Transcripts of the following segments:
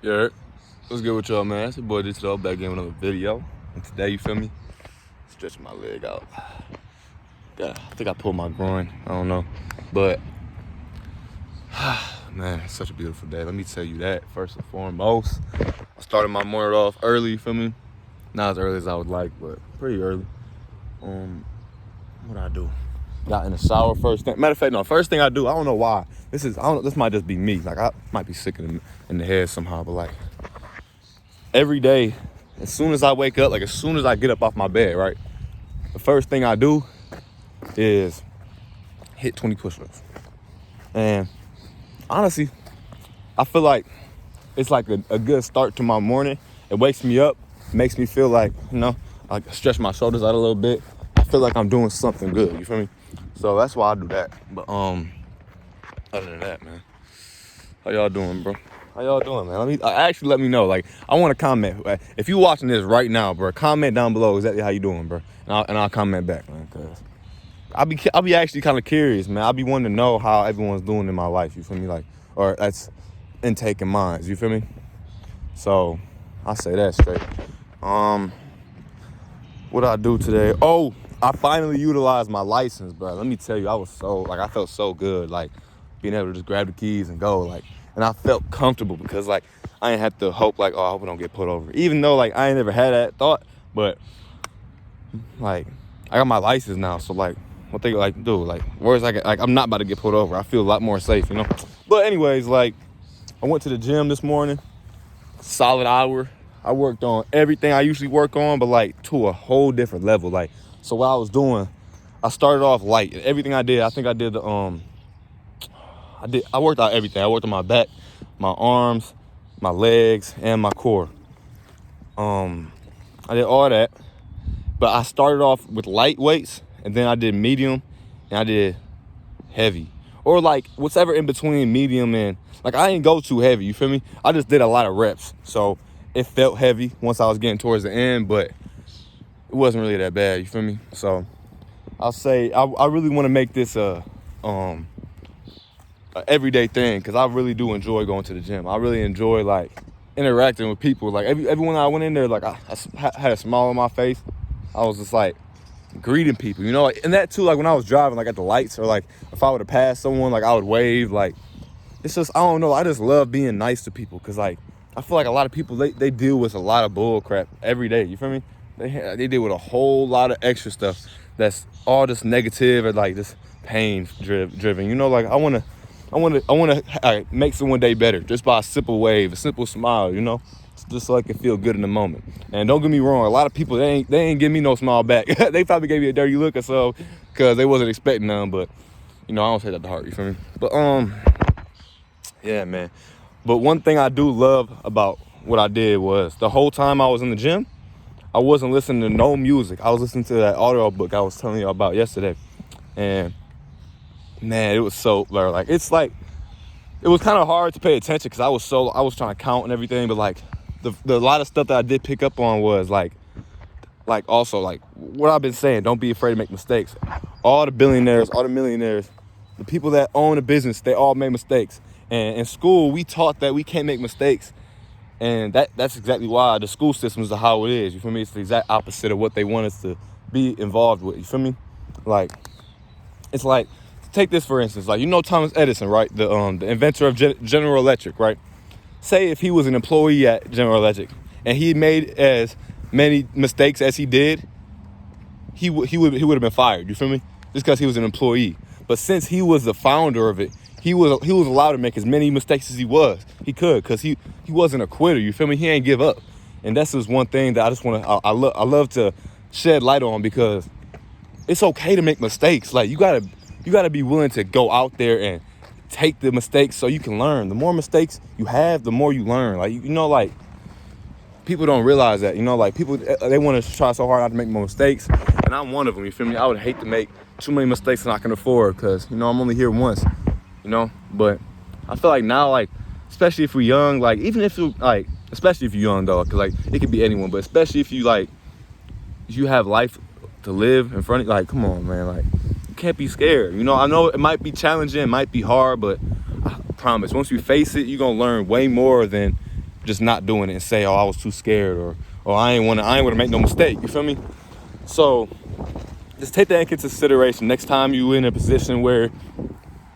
Yeah, what's good with y'all, man? It's your boy Digital back again with another video. And today, you feel me? Stretching my leg out. Yeah, I think I pulled my groin. I don't know. But, man, it's such a beautiful day. Let me tell you that, first and foremost. I started my morning off early, you feel me? Not as early as I would like, but pretty early. What I do? Got in the shower first thing. Matter of fact, no, first thing I do, I don't know why. This might just be me. Like, I might be sick in the head somehow, but like, every day, as soon as I wake up, like as soon as I get up off my bed, right? The first thing I do is hit 20 push-ups. And honestly, I feel like it's like a good start to my morning. It wakes me up, makes me feel like, I stretch my shoulders out a little bit. I feel like I'm doing something good, you feel me? So that's why I do that. But other than that, man, how y'all doing, bro? How y'all doing, man? Let me know. Like, I want to comment. If you watching this right now, bro, comment down below exactly how you doing, bro, and I'll comment back, man. Cause I'll be actually kind of curious, man. I'll be wanting to know how everyone's doing in my life. You feel me? Like, or that's intake in minds. You feel me? So I say that straight. What I do today? Oh, I finally utilized my license, bro. Let me tell you, I felt so good, like being able to just grab the keys and go, like, and I felt comfortable because like I ain't have to hope like, oh, I hope I don't get pulled over. Even though like I ain't never had that thought, but like I got my license now, so like what they like do, like where's like I'm not about to get pulled over. I feel a lot more safe, you know. But anyways, like I went to the gym this morning, solid hour. I worked on everything I usually work on, but like to a whole different level. Like, so what I was doing, I started off light. Everything I did, I think I did the I worked out everything. I worked on my back, my arms, my legs, and my core. I did all that, but I started off with light weights, and then I did medium, and I did heavy, or like whatever in between medium and like I didn't go too heavy. You feel me? I just did a lot of reps, so it felt heavy once I was getting towards the end, but it wasn't really that bad. You feel me? So I'll say I really want to make this a everyday thing, because I really do enjoy going to the gym. I really enjoy like interacting with people. Like everyone I went in there, like I had a smile on my face. I was just like greeting people, you know, like, and that too, like when I was driving, like at the lights, or like if I would have passed someone, like I would wave. Like it's just, I don't know, I just love being nice to people, because like I feel like a lot of people, they deal with a lot of bull crap every day. You feel me? They deal with a whole lot of extra stuff that's all just negative or like just pain driven. You know, like I want to make someone day better just by a simple wave, a simple smile. You know, just so I can feel good in the moment. And don't get me wrong, a lot of people they ain't give me no smile back. They probably gave me a dirty look or so because they wasn't expecting none. But you know, I don't say that to heart. You feel me? But yeah, man. But one thing I do love about what I did was the whole time I was in the gym, I wasn't listening to no music. I was listening to that audio book I was telling you about yesterday. And man, it was so like, it's like, it was kind of hard to pay attention because I was trying to count and everything. But like the lot of stuff that I did pick up on was like also like what I've been saying, don't be afraid to make mistakes. All the billionaires, all the millionaires, the people that own a business, they all made mistakes. And in school, we taught that we can't make mistakes. And that's exactly why the school system is how it is. You feel me? It's the exact opposite of what they want us to be involved with. You feel me? Like, it's like, take this for instance. Like, you know Thomas Edison, right? The inventor of General Electric, right? Say if he was an employee at General Electric and he made as many mistakes as he did, he would have been fired. You feel me? Just because he was an employee. But since he was the founder of it, he was allowed to make as many mistakes as he could, because he wasn't a quitter. You feel me? He ain't give up. And that's just one thing that I just want to, I love to shed light on, because it's okay to make mistakes. Like you gotta be willing to go out there and take the mistakes so you can learn. The more mistakes you have, the more you learn. Like, you know, like people don't realize that, you know, like people, they want to try so hard not to make more mistakes. And I'm one of them, you feel me? I would hate to make too many mistakes than I can afford, because, you know, I'm only here once. You know, but I feel like now, like, especially if we're young, like, even if you like, especially if you're young though, because like it could be anyone, but especially if you like, you have life to live in front of you, like, come on, man, like, you can't be scared. You know, I know it might be challenging, it might be hard, but I promise once you face it, you're gonna learn way more than just not doing it and say, oh, I was too scared, or I ain't want to make no mistake. You feel me? So just take that into consideration next time you in a position where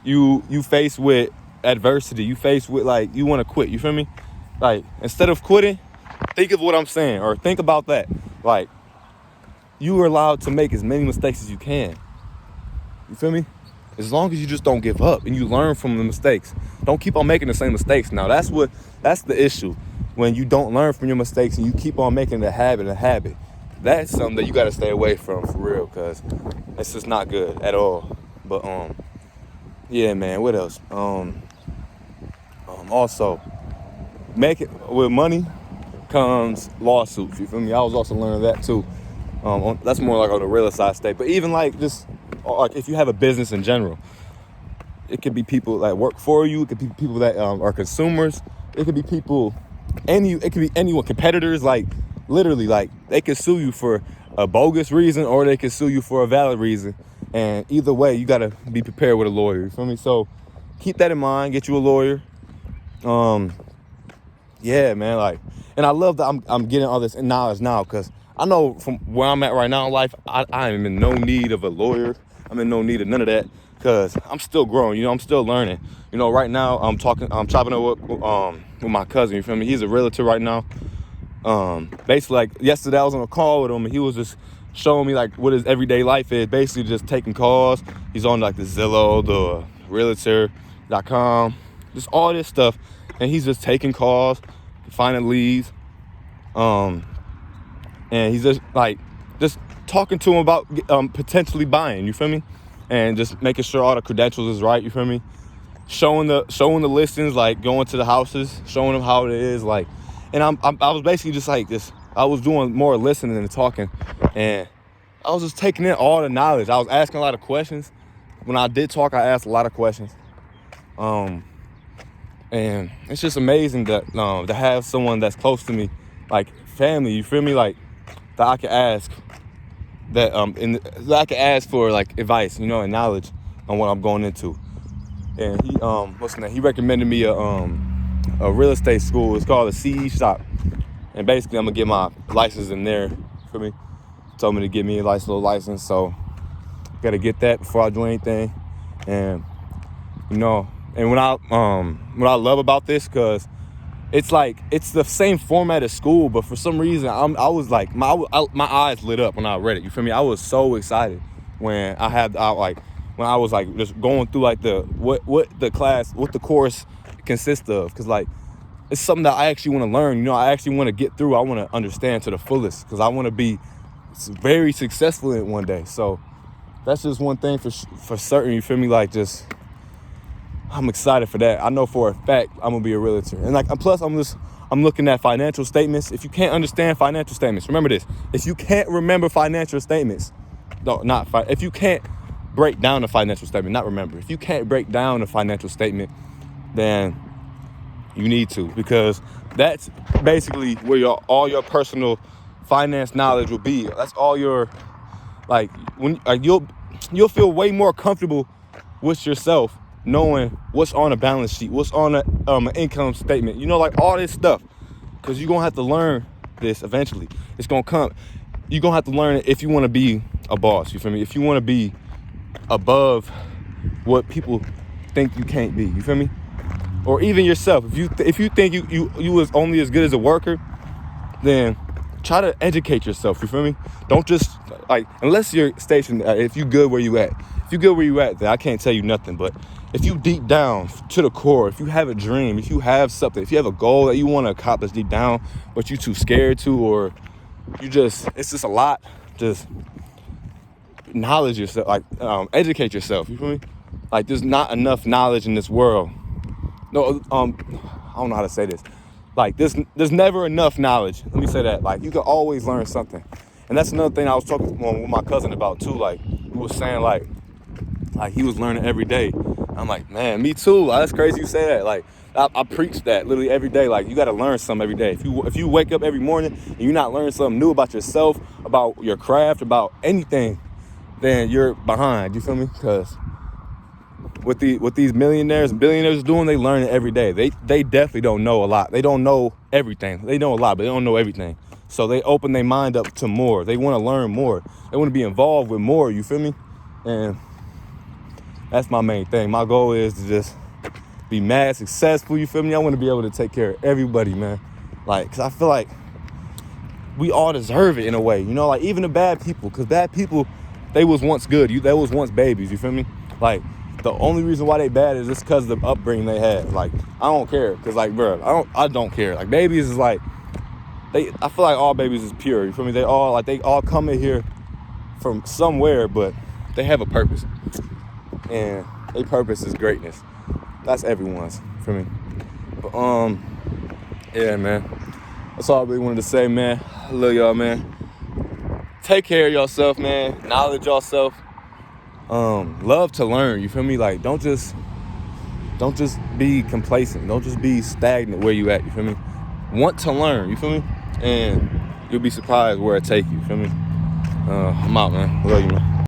you face with adversity, you face with like you want to quit. You feel me? Like instead of quitting, think of what I'm saying, or think about that. Like you are allowed to make as many mistakes as you can. You feel me? As long as you just don't give up and you learn from the mistakes. Don't keep on making the same mistakes. Now that's the issue. When you don't learn from your mistakes and you keep on making a habit, that's something that you got to stay away from for real, because it's just not good at all. But yeah, man, what else? Also, make it with money comes lawsuits. You feel me? I was also learning that too. That's more like on the real estate state. But even like just like if you have a business in general, it could be people that work for you. It could be people that are consumers. It could be people, it could be anyone, competitors. Like literally, like they could sue you for a bogus reason or they could sue you for a valid reason. And either way, you gotta be prepared with a lawyer. You feel me? So keep that in mind. Get you a lawyer. Yeah, man. Like, and I love that I'm getting all this knowledge now, because I know from where I'm at right now in life, I am in no need of a lawyer. I'm in no need of none of that, because I'm still growing. You know, I'm still learning. You know, right now I'm chopping up with my cousin. You feel me? He's a realtor right now. Basically, like yesterday I was on a call with him and he was just showing me like what his everyday life is. Basically just taking calls. He's on like the Zillow, the realtor.com, just all this stuff. And he's just taking calls, finding leads. And he's just talking to him about potentially buying, you feel me? And just making sure all the credentials is right, you feel me? Showing the listings, like going to the houses, showing them how it is, like. And I was basically just like this. I was doing more listening than talking, and I was just taking in all the knowledge. I was asking a lot of questions. When I did talk, I asked a lot of questions. And it's just amazing that to have someone that's close to me, like family. You feel me? Like that I can ask that that I can ask for like advice, you know, and knowledge on what I'm going into. And he what's the name? He recommended me a real estate school. It's called a CE shop, and basically I'm gonna get my license in there. For me, told me to get me a little license, so gotta get that before I do anything. And you know, and what I love about this, because it's like it's the same format as school, but for some reason I was like my eyes lit up when I read it. You feel me? I was so excited when when I was like just going through like what the course consists of, because like it's something that I actually want to learn. You know, I actually want to get through. I want to understand to the fullest, because I want to be very successful in it one day. So that's just one thing for certain. You feel me? Like just I'm excited for that. I know for a fact I'm gonna be a realtor, and like plus I'm looking at financial statements. If you can't understand financial statements, remember this: if you can't remember financial statements, if you can't break down a financial statement, not remember. If you can't break down a financial statement, then you need to, because that's basically where all your personal finance knowledge will be. That's all your you'll feel way more comfortable with yourself knowing what's on a balance sheet, what's on an income statement. You know, like all this stuff, because you're gonna have to learn this eventually. It's gonna come. You're gonna have to learn it if you want to be a boss. You feel me? If you want to be above what people think you can't be. You feel me? Or even yourself. If you think you was only as good as a worker, then try to educate yourself. You feel me? Don't just like, unless you're stationed. If you good where you at, then I can't tell you nothing. But if you deep down to the core, if you have a dream, if you have something, if you have a goal that you want to accomplish deep down, but you too scared to, or it's just a lot. Just knowledge yourself, like educate yourself. You feel me? Like there's not enough knowledge in this world. No, I don't know how to say this. Like there's never enough knowledge. Let me say that. Like you can always learn something, and that's another thing I was talking with my cousin about too. Like he was saying like he was learning every day. I'm like, man, me too. That's crazy you say that. Like I preach that literally every day. Like you got to learn something every day. If you wake up every morning and you're not learning something new about yourself, about your craft, about anything, then you're behind. You feel me? Because what these millionaires and billionaires are doing, they learn it every day. They definitely don't know a lot. They don't know everything. They know a lot, but they don't know everything. So they open their mind up to more. They want to learn more. They want to be involved with more, you feel me? And that's my main thing. My goal is to just be mad successful, you feel me? I want to be able to take care of everybody, man. Like, because I feel like we all deserve it in a way, you know? Like, even the bad people, because bad people, they was once good. They was once babies, you feel me? Like, the only reason why they bad is just because of the upbringing they had. Like, I don't care, because, like, bro, I don't care. Like, babies is like, I feel like all babies is pure, you feel me? They all come in here from somewhere, but they have a purpose. And their purpose is greatness. That's everyone's, for me. But, yeah, man. That's all I really wanted to say, man. I love y'all, man. Take care of yourself, man. Knowledge yourself. Love to learn, you feel me? Like, don't just be complacent. Don't just be stagnant where you at, you feel me? Want to learn, you feel me? And you'll be surprised where it take you, feel me? I'm out, man. Love you, man.